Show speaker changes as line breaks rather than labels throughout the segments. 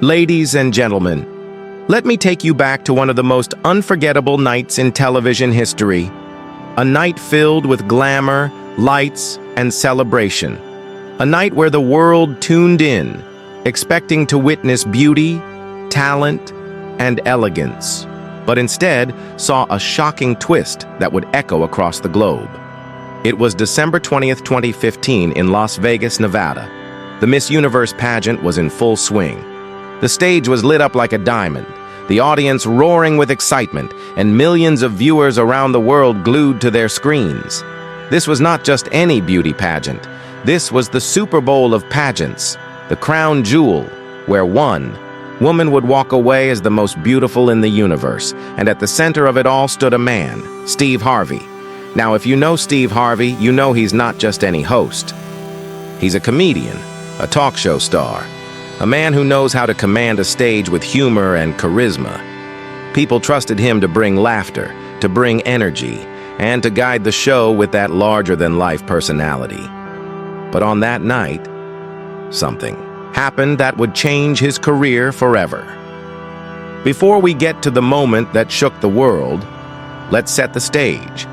Ladies and gentlemen, let me take you back to one of the most unforgettable nights in television history. A night filled with glamour, lights, and celebration. A night where the world tuned in, expecting to witness beauty, talent, and elegance, but instead saw a shocking twist that would echo across the globe. It was December 20th, 2015 in Las Vegas, Nevada. The Miss Universe pageant was in full swing. The stage was lit up like a diamond, the audience roaring with excitement, and millions of viewers around the world glued to their screens. This was not just any beauty pageant. This was the Super Bowl of pageants, the crown jewel, where one woman would walk away as the most beautiful in the universe, and at the center of it all stood a man, Steve Harvey. Now, if you know Steve Harvey, you know he's not just any host. He's a comedian, a talk show star, a man who knows how to command a stage with humor and charisma. People trusted him to bring laughter, to bring energy, and to guide the show with that larger-than-life personality. But on that night, something happened that would change his career forever. Before we get to the moment that shook the world, let's set the stage.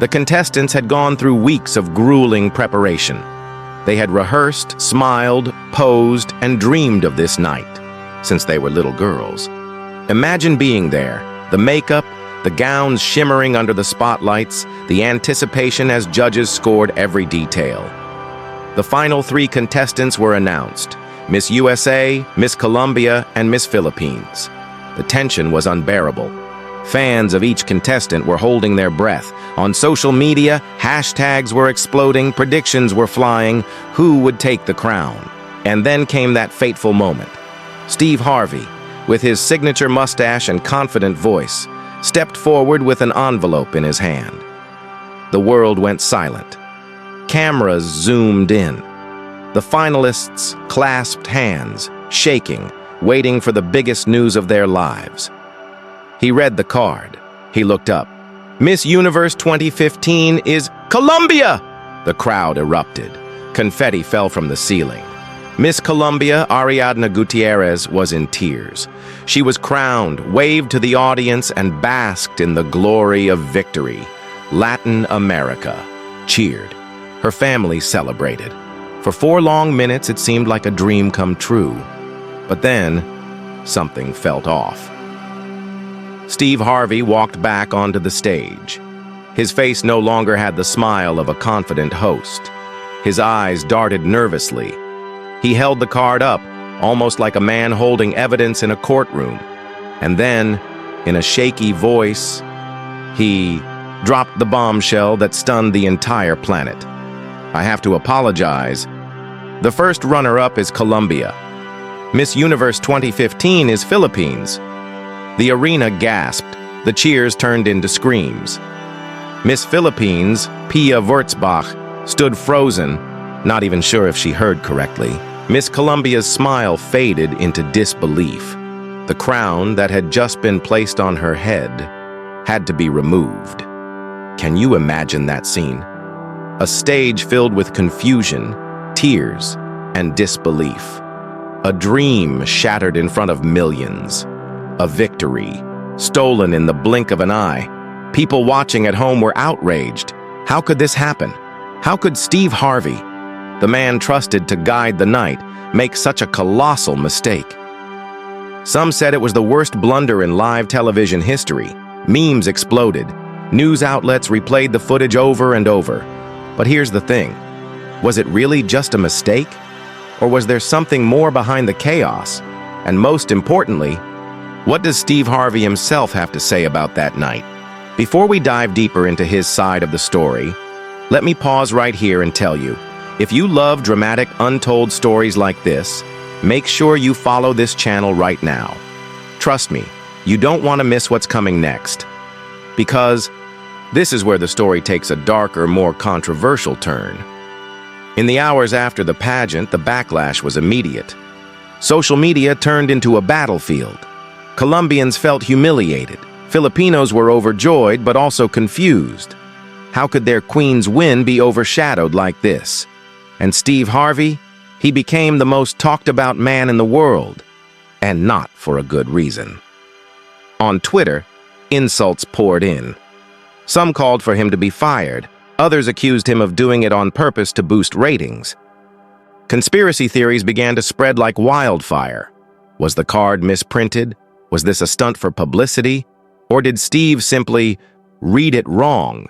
The contestants had gone through weeks of grueling preparation. They had rehearsed, smiled, posed, and dreamed of this night since they were little girls. Imagine being there, the makeup, the gowns shimmering under the spotlights, the anticipation as judges scored every detail. The final 3 contestants were announced: Miss USA, Miss Colombia, and Miss Philippines. The tension was unbearable. Fans of each contestant were holding their breath. On social media, hashtags were exploding, predictions were flying. Who would take the crown? And then came that fateful moment. Steve Harvey, with his signature mustache and confident voice, stepped forward with an envelope in his hand. The world went silent. Cameras zoomed in. The finalists clasped hands, shaking, waiting for the biggest news of their lives. He read the card. He looked up. Miss Universe 2015 is Colombia! The crowd erupted. Confetti fell from the ceiling. Miss Colombia, Ariadna Gutierrez, was in tears. She was crowned, waved to the audience, and basked in the glory of victory. Latin America cheered. Her family celebrated. For 4 long minutes, it seemed like a dream come true. But then, something felt off. Steve Harvey walked back onto the stage. His face no longer had the smile of a confident host. His eyes darted nervously. He held the card up, almost like a man holding evidence in a courtroom. And then, in a shaky voice, he dropped the bombshell that stunned the entire planet. I have to apologize. The first runner-up is Colombia. Miss Universe 2015 is Philippines. The arena gasped. The cheers turned into screams. Miss Philippines, Pia Wurtzbach, stood frozen, not even sure if she heard correctly. Miss Colombia's smile faded into disbelief. The crown that had just been placed on her head had to be removed. Can you imagine that scene? A stage filled with confusion, tears, and disbelief. A dream shattered in front of millions. A victory, stolen in the blink of an eye. People watching at home were outraged. How could this happen? How could Steve Harvey, the man trusted to guide the night, make such a colossal mistake? Some said it was the worst blunder in live television history. Memes exploded. News outlets replayed the footage over and over. But here's the thing. Was it really just a mistake? Or was there something more behind the chaos? And most importantly, what does Steve Harvey himself have to say about that night? Before we dive deeper into his side of the story, let me pause right here and tell you, if you love dramatic, untold stories like this, make sure you follow this channel right now. Trust me, you don't want to miss what's coming next. Because this is where the story takes a darker, more controversial turn. In the hours after the pageant, the backlash was immediate. Social media turned into a battlefield. Colombians felt humiliated. Filipinos were overjoyed, but also confused. How could their queen's win be overshadowed like this? And Steve Harvey? He became the most talked about man in the world. and not for a good reason. On Twitter, insults poured in. Some called for him to be fired. Others accused him of doing it on purpose to boost ratings. Conspiracy theories began to spread like wildfire. Was the card misprinted? Was this a stunt for publicity? Or did Steve simply read it wrong?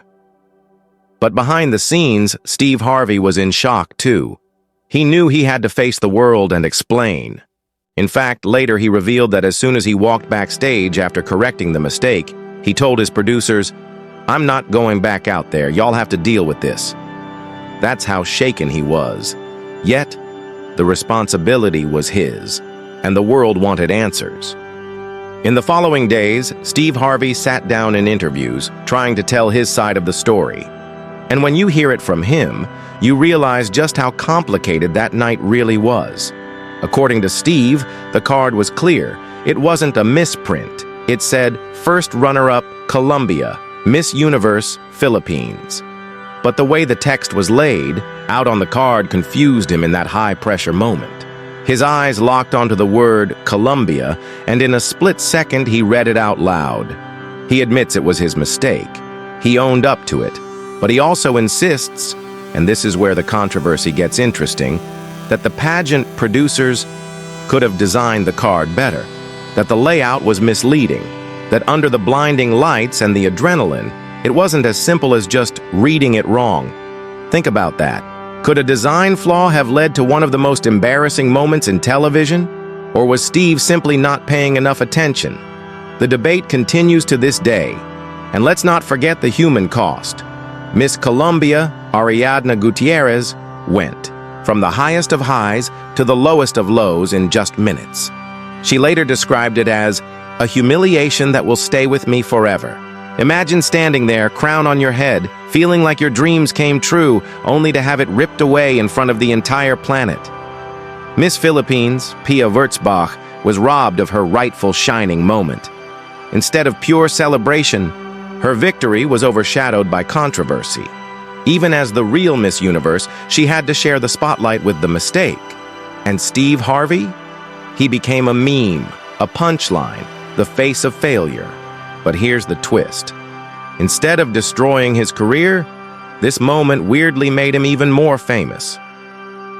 But behind the scenes, Steve Harvey was in shock too. He knew he had to face the world and explain. In fact, later he revealed that as soon as he walked backstage after correcting the mistake, he told his producers, "I'm not going back out there, y'all have to deal with this." That's how shaken he was. Yet, the responsibility was his, and the world wanted answers. In the following days, Steve Harvey sat down in interviews, trying to tell his side of the story. And when you hear it from him, you realize just how complicated that night really was. According to Steve, the card was clear. It wasn't a misprint. It said, first runner-up, Colombia, Miss Universe, Philippines. But the way the text was laid out on the card confused him in that high-pressure moment. His eyes locked onto the word Colombia, and in a split second he read it out loud. He admits it was his mistake. He owned up to it. But he also insists, and this is where the controversy gets interesting, that the pageant producers could have designed the card better, that the layout was misleading, that under the blinding lights and the adrenaline, it wasn't as simple as just reading it wrong. Think about that. Could a design flaw have led to one of the most embarrassing moments in television? Or was Steve simply not paying enough attention? The debate continues to this day. And let's not forget the human cost. Miss Colombia, Ariadna Gutierrez, went from the highest of highs to the lowest of lows in just minutes. She later described it as a humiliation that will stay with me forever. Imagine standing there, crown on your head, feeling like your dreams came true, only to have it ripped away in front of the entire planet. Miss Philippines, Pia Wurtzbach, was robbed of her rightful shining moment. Instead of pure celebration, her victory was overshadowed by controversy. Even as the real Miss Universe, she had to share the spotlight with the mistake. And Steve Harvey? He became a meme, a punchline, the face of failure. But here's the twist. Instead of destroying his career, this moment weirdly made him even more famous.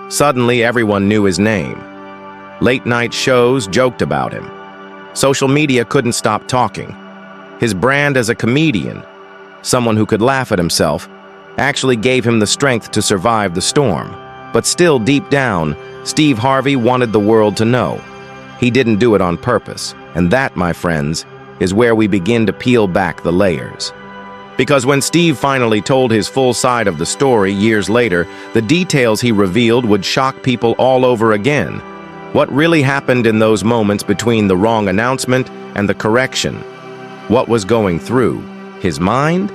Suddenly, everyone knew his name. Late-night shows joked about him. Social media couldn't stop talking. His brand as a comedian, someone who could laugh at himself, actually gave him the strength to survive the storm. But still, deep down, Steve Harvey wanted the world to know. He didn't do it on purpose. And that, my friends, is where we begin to peel back the layers. Because when Steve finally told his full side of the story years later, the details he revealed would shock people all over again. What really happened in those moments between the wrong announcement and the correction? What was going through his mind?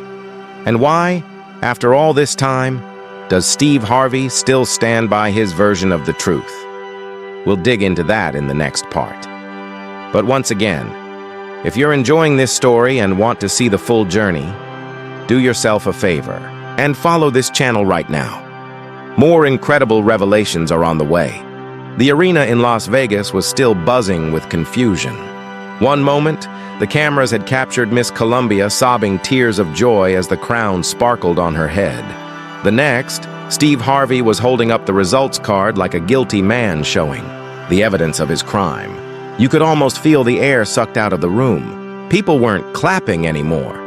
And why, after all this time, does Steve Harvey still stand by his version of the truth? We'll dig into that in the next part. But once again, if you're enjoying this story and want to see the full journey, do yourself a favor and follow this channel right now. More incredible revelations are on the way. The arena in Las Vegas was still buzzing with confusion. One moment, the cameras had captured Miss Colombia sobbing tears of joy as the crown sparkled on her head. The next, Steve Harvey was holding up the results card like a guilty man, showing the evidence of his crime. You could almost feel the air sucked out of the room. People weren't clapping anymore.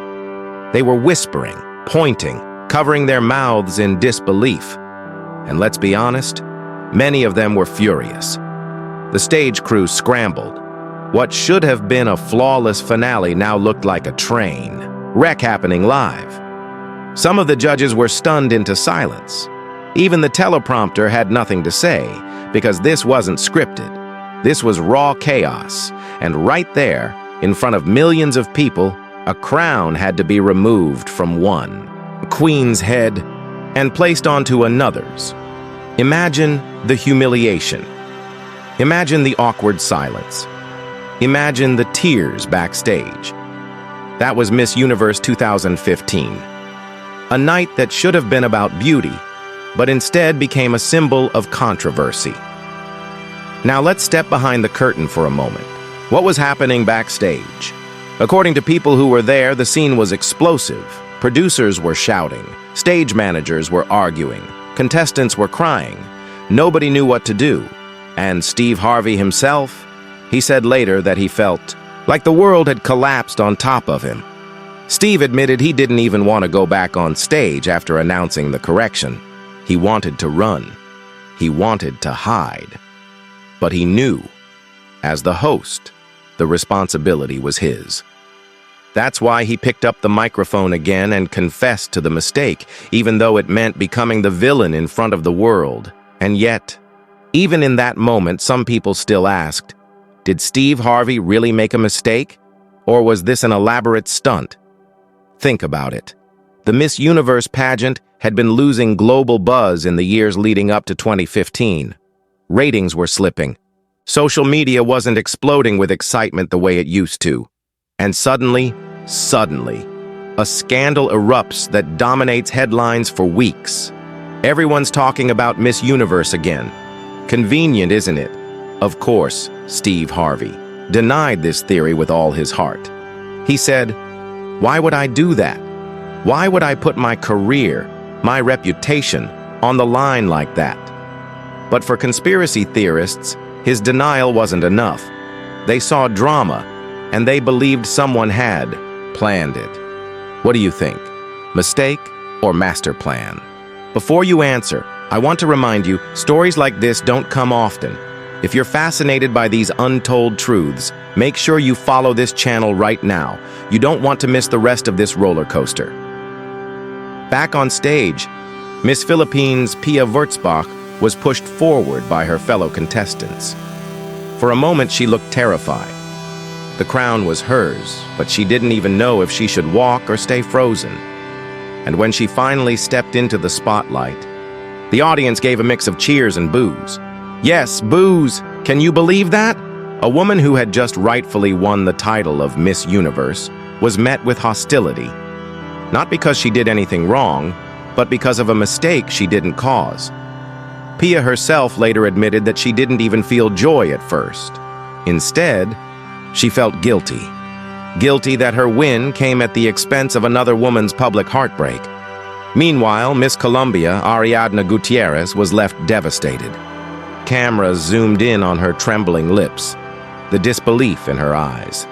They were whispering, pointing, covering their mouths in disbelief. And let's be honest, many of them were furious. The stage crew scrambled. What should have been a flawless finale now looked like a train wreck happening live. Some of the judges were stunned into silence. Even the teleprompter had nothing to say, because this wasn't scripted. This was raw chaos, and right there, in front of millions of people, a crown had to be removed from one queen's head and placed onto another's. Imagine the humiliation. Imagine the awkward silence. Imagine the tears backstage. That was Miss Universe 2015. A night that should have been about beauty, but instead became a symbol of controversy. Now let's step behind the curtain for a moment. What was happening backstage? According to people who were there, the scene was explosive. Producers were shouting, stage managers were arguing, contestants were crying. Nobody knew what to do. And Steve Harvey himself, he said later that he felt like the world had collapsed on top of him. Steve admitted he didn't even want to go back on stage after announcing the correction. He wanted to run. He wanted to hide. But he knew, as the host, the responsibility was his. That's why he picked up the microphone again and confessed to the mistake, even though it meant becoming the villain in front of the world. And yet, even in that moment, some people still asked, did Steve Harvey really make a mistake? Or was this an elaborate stunt? Think about it. The Miss Universe pageant had been losing global buzz in the years leading up to 2015. Ratings were slipping. Social media wasn't exploding with excitement the way it used to. And suddenly, a scandal erupts that dominates headlines for weeks. Everyone's talking about Miss Universe again. Convenient, isn't it? Of course, Steve Harvey denied this theory with all his heart. He said, "Why would I do that? Why would I put my career, my reputation, on the line like that?" But for conspiracy theorists, his denial wasn't enough. They saw drama, and they believed someone had planned it. What do you think? Mistake or master plan? Before you answer, I want to remind you, stories like this don't come often. If you're fascinated by these untold truths, make sure you follow this channel right now. You don't want to miss the rest of this roller coaster. Back on stage, Miss Philippines Pia Wurtzbach was pushed forward by her fellow contestants. For a moment, she looked terrified. The crown was hers, but she didn't even know if she should walk or stay frozen. And when she finally stepped into the spotlight, the audience gave a mix of cheers and boos. Yes, boos! Can you believe that? A woman who had just rightfully won the title of Miss Universe was met with hostility. Not because she did anything wrong, but because of a mistake she didn't cause. Pia herself later admitted that she didn't even feel joy at first. Instead, she felt guilty. Guilty that her win came at the expense of another woman's public heartbreak. Meanwhile, Miss Colombia, Ariadna Gutierrez, was left devastated. Cameras zoomed in on her trembling lips, the disbelief in her eyes.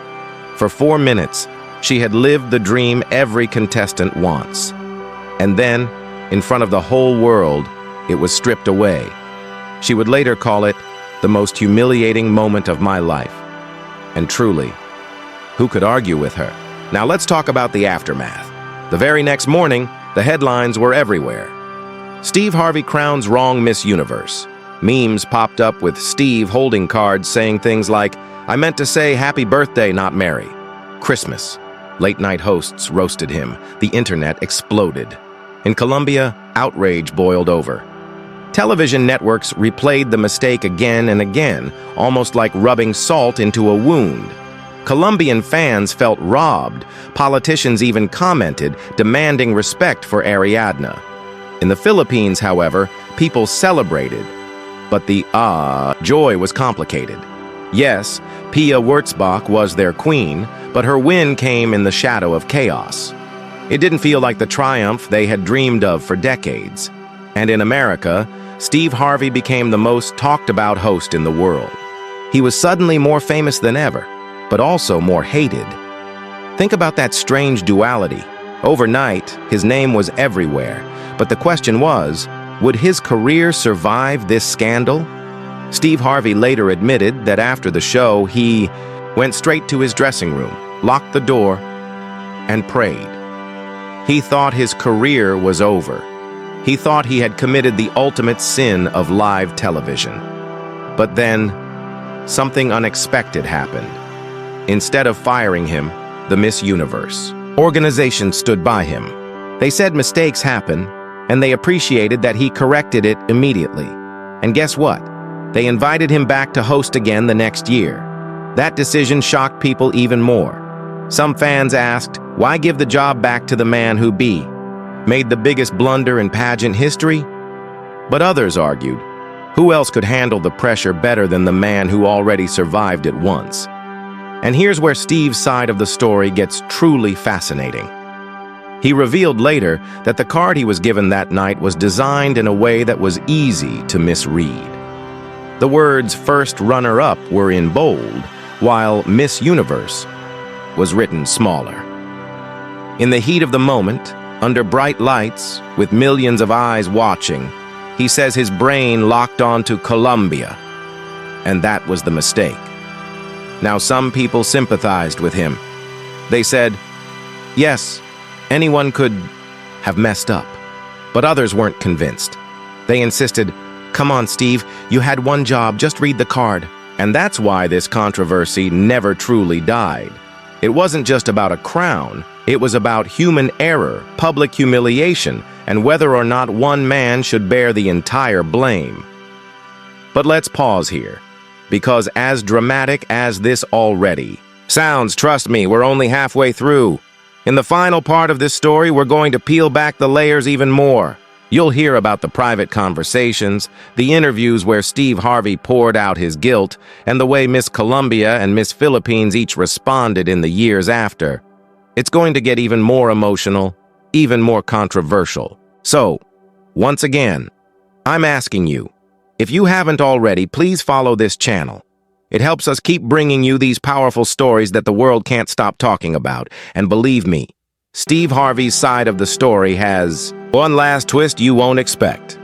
For 4 minutes, she had lived the dream every contestant wants. And then, in front of the whole world, it was stripped away. She would later call it the most humiliating moment of my life. And truly, who could argue with her? Now let's talk about the aftermath. The very next morning, the headlines were everywhere. Steve Harvey crowns wrong Miss Universe. Memes popped up with Steve holding cards saying things like, "I meant to say happy birthday, not Mary." Christmas. Late-night hosts roasted him. The internet exploded. In Colombia, outrage boiled over. Television networks replayed the mistake again and again, almost like rubbing salt into a wound. Colombian fans felt robbed. Politicians even commented, demanding respect for Ariadna. In the Philippines, however, people celebrated. But the joy was complicated. Yes, Pia Wurtzbach was their queen, but her win came in the shadow of chaos. It didn't feel like the triumph they had dreamed of for decades. And in America, Steve Harvey became the most talked-about host in the world. He was suddenly more famous than ever, but also more hated. Think about that strange duality. Overnight, his name was everywhere, but the question was, would his career survive this scandal? Steve Harvey later admitted that after the show, he went straight to his dressing room, locked the door, and prayed. He thought his career was over. He thought he had committed the ultimate sin of live television. But then, something unexpected happened. Instead of firing him, the Miss Universe organization stood by him. They said mistakes happen, and they appreciated that he corrected it immediately. And guess what? They invited him back to host again the next year. That decision shocked people even more. Some fans asked, why give the job back to the man who made the biggest blunder in pageant history? But others argued, Who else could handle the pressure better than the man who already survived it once? And here's where Steve's side of the story gets truly fascinating. He revealed later that the card he was given that night was designed in a way that was easy to misread. The words "first runner-up" were in bold, while "Miss Universe" was written smaller. In the heat of the moment, under bright lights, with millions of eyes watching, he says his brain locked onto Colombia, and that was the mistake. Now, some people sympathized with him. They said, yes, anyone could have messed up, but others weren't convinced. They insisted, come on, Steve, you had one job, just read the card. And that's why this controversy never truly died. It wasn't just about a crown, it was about human error, public humiliation, and whether or not one man should bear the entire blame. But let's pause here, because as dramatic as this already sounds, trust me, we're only halfway through. In the final part of this story, we're going to peel back the layers even more. You'll hear about the private conversations, the interviews where Steve Harvey poured out his guilt, and the way Miss Colombia and Miss Philippines each responded in the years after. It's going to get even more emotional, even more controversial. So, once again, I'm asking you, if you haven't already, please follow this channel. It helps us keep bringing you these powerful stories that the world can't stop talking about. And believe me, Steve Harvey's side of the story has one last twist you won't expect.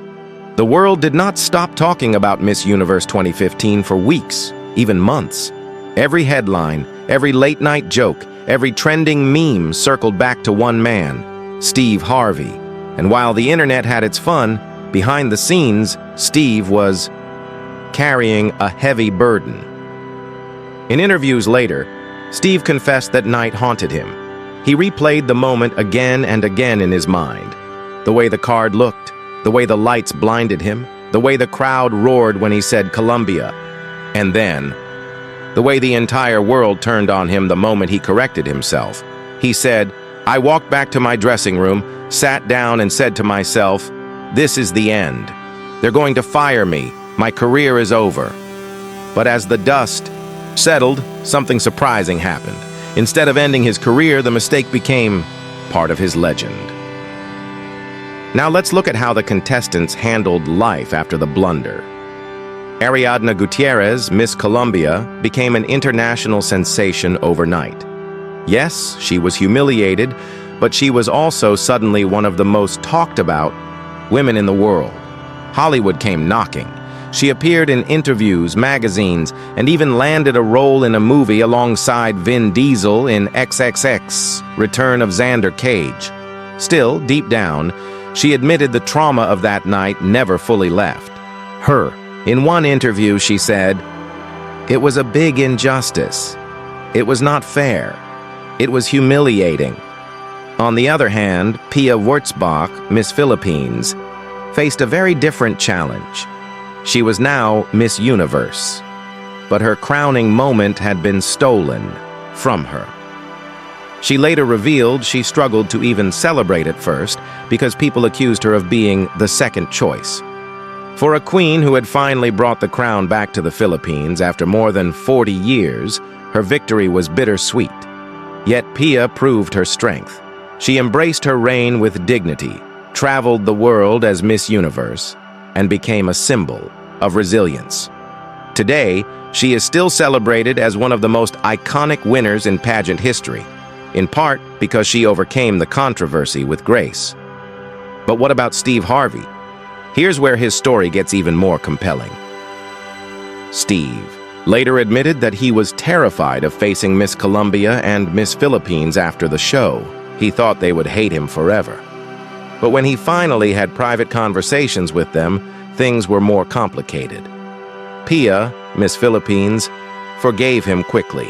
The world did not stop talking about Miss Universe 2015 for weeks, even months. Every headline, every late-night joke, every trending meme circled back to one man, Steve Harvey. And while the internet had its fun, behind the scenes, Steve was carrying a heavy burden. In interviews later, Steve confessed that night haunted him. He replayed the moment again and again in his mind. The way the card looked, the way the lights blinded him, the way the crowd roared when he said Colombia, and then the way the entire world turned on him the moment he corrected himself. He said, I walked back to my dressing room, sat down and said to myself, this is the end. They're going to fire me. My career is over. But as the dust settled, something surprising happened. Instead of ending his career, the mistake became part of his legend. Now let's look at how the contestants handled life after the blunder. Ariadna Gutierrez, Miss Colombia, became an international sensation overnight. Yes, she was humiliated, but she was also suddenly one of the most talked about women in the world. Hollywood came knocking. She appeared in interviews, magazines, and even landed a role in a movie alongside Vin Diesel in XXX, Return of Xander Cage. Still, deep down, she admitted the trauma of that night never fully left her. In one interview, she said, "It was a big injustice. It was not fair. It was humiliating." On the other hand, Pia Wurtzbach, Miss Philippines, faced a very different challenge. She was now Miss Universe, but her crowning moment had been stolen from her. She later revealed she struggled to even celebrate at first because people accused her of being the second choice. For a queen who had finally brought the crown back to the Philippines after more than 40 years, her victory was bittersweet. Yet Pia proved her strength. She embraced her reign with dignity, traveled the world as Miss Universe, and became a symbol of resilience. Today, she is still celebrated as one of the most iconic winners in pageant history, in part because she overcame the controversy with grace. But what about Steve Harvey? Here's where his story gets even more compelling. Steve later admitted that he was terrified of facing Miss Colombia and Miss Philippines after the show. He thought they would hate him forever. But when he finally had private conversations with them, things were more complicated. Pia, Miss Philippines, forgave him quickly.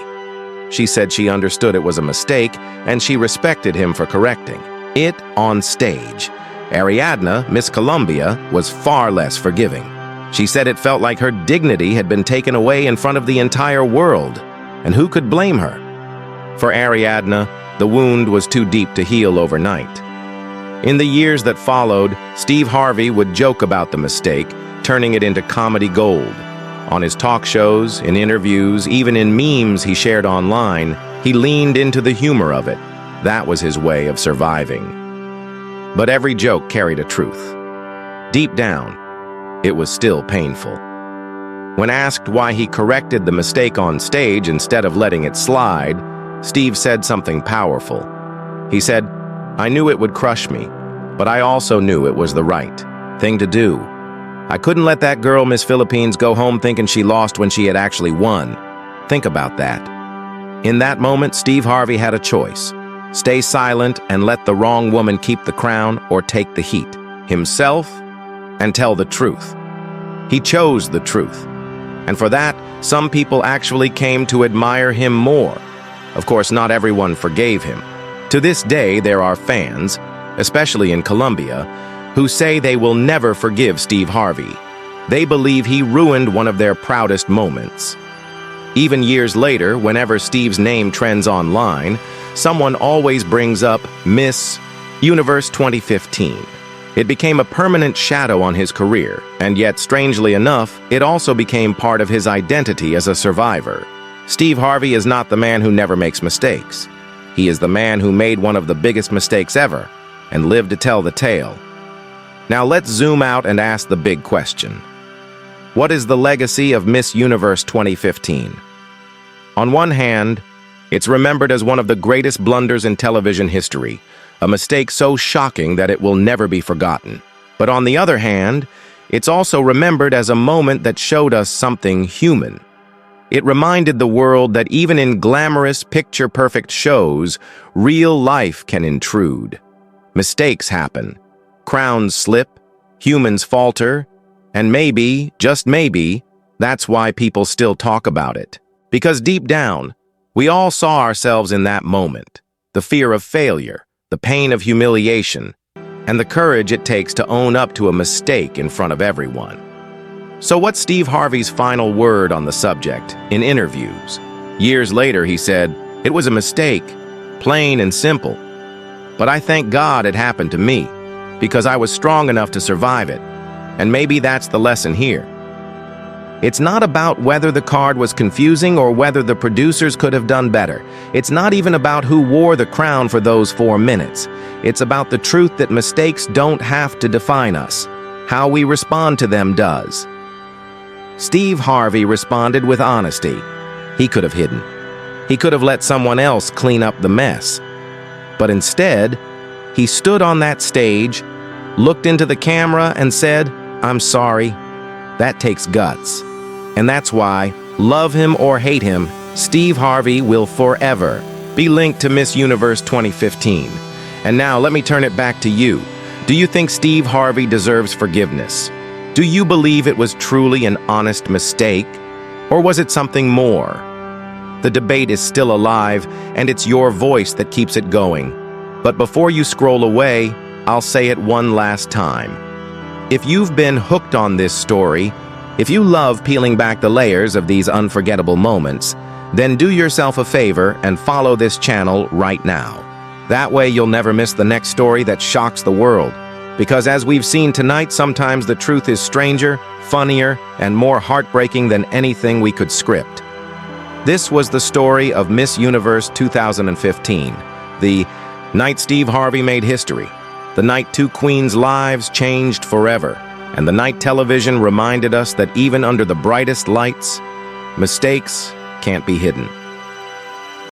She said she understood it was a mistake, and she respected him for correcting it on stage. Ariadna, Miss Colombia, was far less forgiving. She said it felt like her dignity had been taken away in front of the entire world, and who could blame her? For Ariadna, the wound was too deep to heal overnight. In the years that followed, Steve Harvey would joke about the mistake, turning it into comedy gold. On his talk shows, in interviews, even in memes he shared online, he leaned into the humor of it. That was his way of surviving. But every joke carried a truth. Deep down, it was still painful. When asked why he corrected the mistake on stage instead of letting it slide, Steve said something powerful. He said, "I knew it would crush me, but I also knew it was the right thing to do. I couldn't let that girl, Miss Philippines, go home thinking she lost when she had actually won." Think about that. In that moment, Steve Harvey had a choice. Stay silent and let the wrong woman keep the crown, or take the heat himself and tell the truth. He chose the truth. And for that, some people actually came to admire him more. Of course, not everyone forgave him. To this day, there are fans, especially in Colombia, who say they will never forgive Steve Harvey. They believe he ruined one of their proudest moments. Even years later, whenever Steve's name trends online, someone always brings up Miss Universe 2015. It became a permanent shadow on his career, and yet, strangely enough, it also became part of his identity as a survivor. Steve Harvey is not the man who never makes mistakes. He is the man who made one of the biggest mistakes ever and lived to tell the tale. Now let's zoom out and ask the big question. What is the legacy of Miss Universe 2015? On one hand, it's remembered as one of the greatest blunders in television history, a mistake so shocking that it will never be forgotten. But on the other hand, it's also remembered as a moment that showed us something human. It reminded the world that even in glamorous, picture-perfect shows, real life can intrude. Mistakes happen, crowns slip, humans falter, and maybe, just maybe, that's why people still talk about it. Because deep down, we all saw ourselves in that moment. The fear of failure, the pain of humiliation, and the courage it takes to own up to a mistake in front of everyone. So what's Steve Harvey's final word on the subject in interviews? Years later, he said, "It was a mistake, plain and simple. But I thank God it happened to me, because I was strong enough to survive it. And maybe that's the lesson here. It's not about whether the card was confusing or whether the producers could have done better. It's not even about who wore the crown for those 4 minutes. It's about the truth that mistakes don't have to define us. How we respond to them does." Steve Harvey responded with honesty. He could have hidden. He could have let someone else clean up the mess. But instead, he stood on that stage, looked into the camera, and said, "I'm sorry." That takes guts. And that's why, love him or hate him, Steve Harvey will forever be linked to Miss Universe 2015. And now let me turn it back to you. Do you think Steve Harvey deserves forgiveness? Do you believe it was truly an honest mistake? Or was it something more? The debate is still alive, and it's your voice that keeps it going. But before you scroll away, I'll say it one last time. If you've been hooked on this story, if you love peeling back the layers of these unforgettable moments, then do yourself a favor and follow this channel right now. That way you'll never miss the next story that shocks the world. Because as we've seen tonight, sometimes the truth is stranger, funnier, and more heartbreaking than anything we could script. This was the story of Miss Universe 2015, the night Steve Harvey made history, the night 2 queens' lives changed forever, and the night television reminded us that even under the brightest lights, mistakes can't be hidden.